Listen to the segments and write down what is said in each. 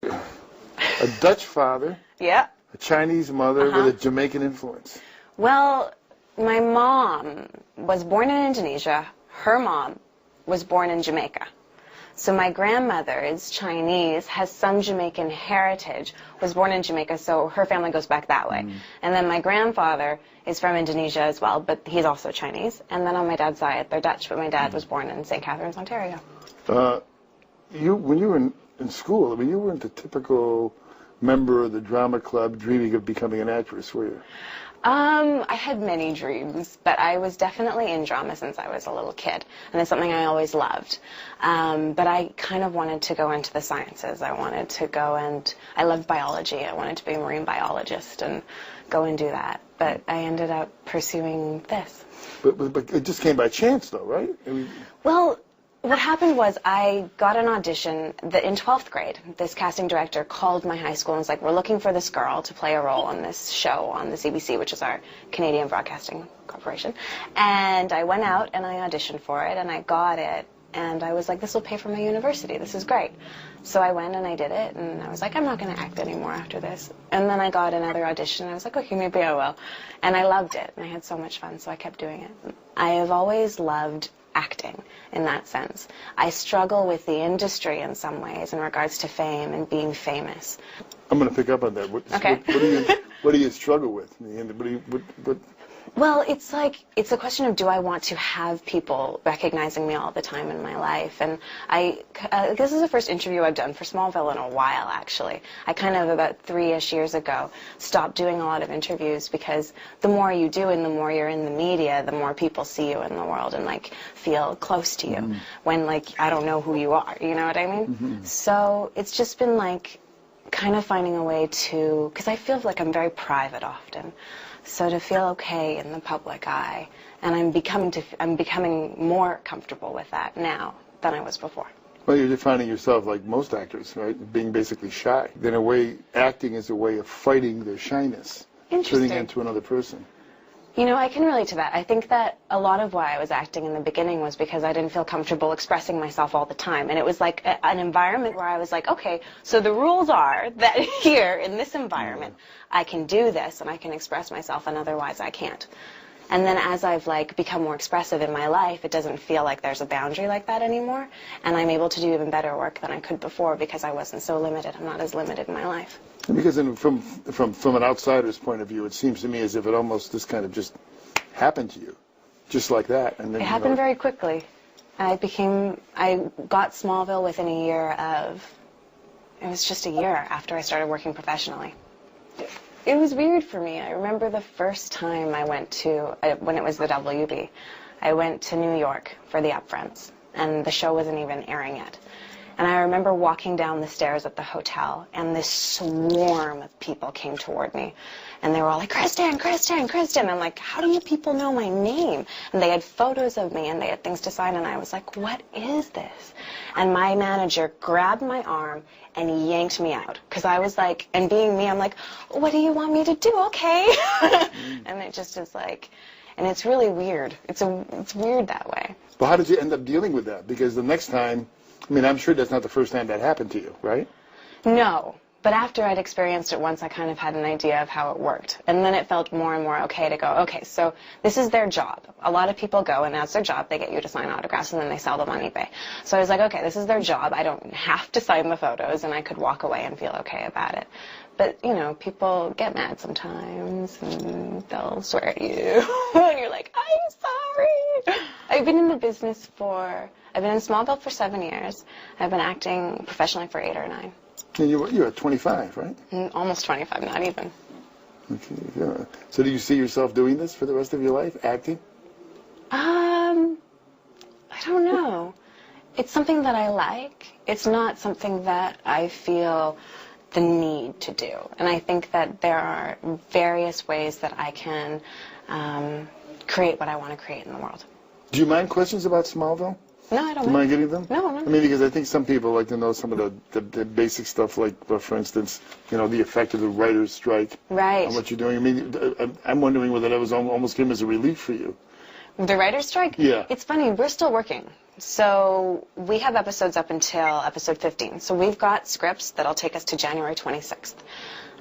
A Dutch father, Yeah. a Chinese mother with a Jamaican influence. Well, my mom was born in Indonesia. Her mom was born in Jamaica. So my grandmother is Chinese, has some Jamaican heritage, was born in Jamaica, so her family goes back that way. And then my grandfather is from Indonesia as well, but he's also Chinese. And then on my dad's side, they're Dutch, but my dad was born in St. Catharines, Ontario. When you were in school, I mean, you weren't the typical member of the drama club dreaming of becoming an actress, were you? I had many dreams, but I was definitely in drama since I was a little kid, and it's something I always loved. But I kind of wanted to go into the sciences. I wanted to go and I loved biology. I wanted to be a marine biologist and go and do that. But I ended up pursuing this. But it just came by chance, though, right? I mean, Well, what happened was I got an audition in 12th grade. This casting director called my high school and was like, we're looking for this girl to play a role on this show on the CBC, which is our Canadian Broadcasting Corporation. And I went out and I auditioned for it and I got it. And I was like, this will pay for my university. This is great. So I went and I did it. And I was like, I'm not going to act anymore after this. And then I got another audition. And I was like, okay, maybe I will. And I loved it. And I had so much fun. So I kept doing it. I have always loved acting in that sense. I struggle with the industry in some ways in regards to fame and being famous. I'm going to pick up on that. Okay. What do you struggle with? Well, it's a question of, do I want to have people recognizing me all the time in my life? And this is the first interview I've done for Smallville in a while, actually. I kind of, about 3-ish years ago, stopped doing a lot of interviews because the more you do and the more you're in the media, the more people see you in the world and, feel close to you when, I don't know who you are, you know what I mean? So it's just been, kind of finding a way to, because I feel like I'm very private often. So to feel okay in the public eye, and I'm becoming more comfortable with that now than I was before. Well, you're defining yourself like most actors, right? Being basically shy. In a way, acting is a way of fighting their shyness, turning into another person. You know, I can relate to that. I think that a lot of why I was acting in the beginning was because I didn't feel comfortable expressing myself all the time. And it was like an environment where I was like, okay, so the rules are that here in this environment, I can do this and I can express myself and otherwise I can't. And then as I've become more expressive in my life, it doesn't feel like there's a boundary like that anymore. And I'm able to do even better work than I could before because I wasn't so limited. I'm not as limited in my life. Because from an outsider's point of view, it seems to me as if it almost just kind of just happened to you, just like that. And then, it happened very quickly. I got Smallville within a year of, it was just a year after I started working professionally. It was weird for me. I remember the first time I went to, when it was the WB, I went to New York for the upfronts, and the show wasn't even airing yet. And I remember walking down the stairs at the hotel, and this swarm of people came toward me. And they were all like, Kristin, Kristin, Kristin. I'm like, how do you people know my name? And they had photos of me, and they had things to sign, and I was like, what is this? And my manager grabbed my arm and yanked me out. Because I was like, and being me, I'm like, what do you want me to do? Okay. And it just is and it's really weird. It's weird that way. But how did you end up dealing with that? Because the next time, I mean, I'm sure that's not the first time that happened to you, right? No. But after I'd experienced it once, I kind of had an idea of how it worked. And then it felt more and more okay to go, okay, so this is their job. A lot of people go, and as their job, they get you to sign autographs, and then they sell them on eBay. So I was like, okay, this is their job. I don't have to sign the photos, and I could walk away and feel okay about it. But, you know, people get mad sometimes, and they'll swear at you. And you're like, I'm sorry. I've been in the business I've been in Smallville for 7 years. I've been acting professionally for 8 or 9. And you're at 25, right? Almost 25, not even. Okay, yeah. So do you see yourself doing this for the rest of your life, acting? I don't know. It's something that I like. It's not something that I feel the need to do. And I think that there are various ways that I can create what I want to create in the world. Do you mind questions about Smallville? No, I don't mind. Do you mind getting them? No. I mean, because I think some people like to know some of the basic stuff, like, for instance, you know, the effect of the writer's strike. Right. On what you're doing. I mean, I'm wondering whether that was almost came as a relief for you. The writer's strike? Yeah. It's funny, we're still working. So we have episodes up until episode 15. So we've got scripts that'll take us to January 26th.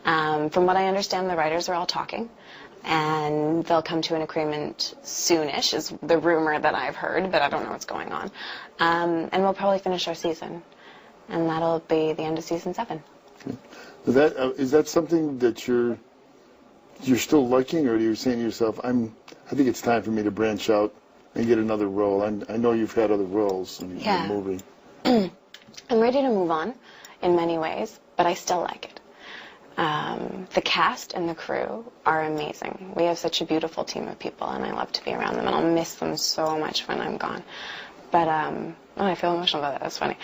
From what I understand, the writers are all talking, and they'll come to an agreement soonish, is the rumor that I've heard, but I don't know what's going on. And we'll probably finish our season, and that'll be the end of season 7. Okay. Is that something that you're still liking, or are you saying to yourself, I think it's time for me to branch out and get another role? I know you've had other roles in the movie. I'm ready to move on in many ways, but I still like it. The cast and the crew are amazing. We have such a beautiful team of people, and I love to be around them, and I'll miss them so much when I'm gone. But I feel emotional about that. That's funny.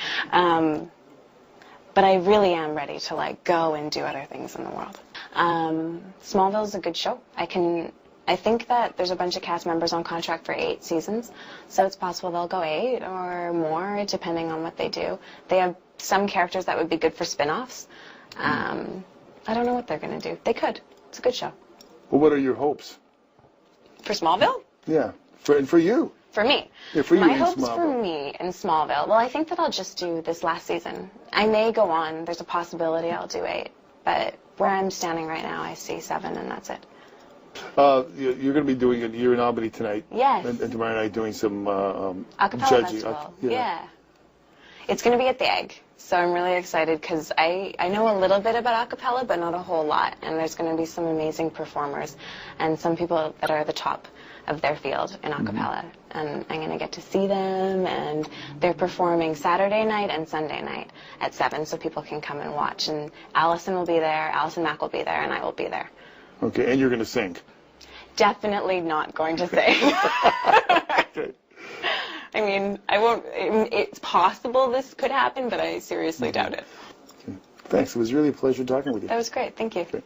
But I really am ready to go and do other things in the world. Smallville's a good show. I think that there's a bunch of cast members on contract for 8 seasons, so it's possible they'll go 8 or more, depending on what they do. They have some characters that would be good for spin-offs. I don't know what they're going to do. They could. It's a good show. Well, what are your hopes? For Smallville? Yeah, for you. For me. Yeah, for you. My hopes for me in Smallville. Well, I think that I'll just do this last season. I may go on. There's a possibility I'll do 8, but where I'm standing right now, I see 7, and that's it. You're going to be doing it. You're in Albany tonight. Yes. And tomorrow night doing some acapella judging. festival. Yeah. It's going to be at the Egg, so I'm really excited because I know a little bit about acapella, but not a whole lot. And there's going to be some amazing performers and some people that are the top of their field in acapella. And I'm going to get to see them, and they're performing Saturday night and Sunday night at 7, so people can come and watch. And Allison will be there, Allison Mack will be there, and I will be there. Okay, and you're going to sing? Definitely not going to sing. Okay. I mean, I won't. It's possible this could happen, but I seriously doubt it. Okay. Thanks. It was really a pleasure talking with you. That was great. Thank you. Okay.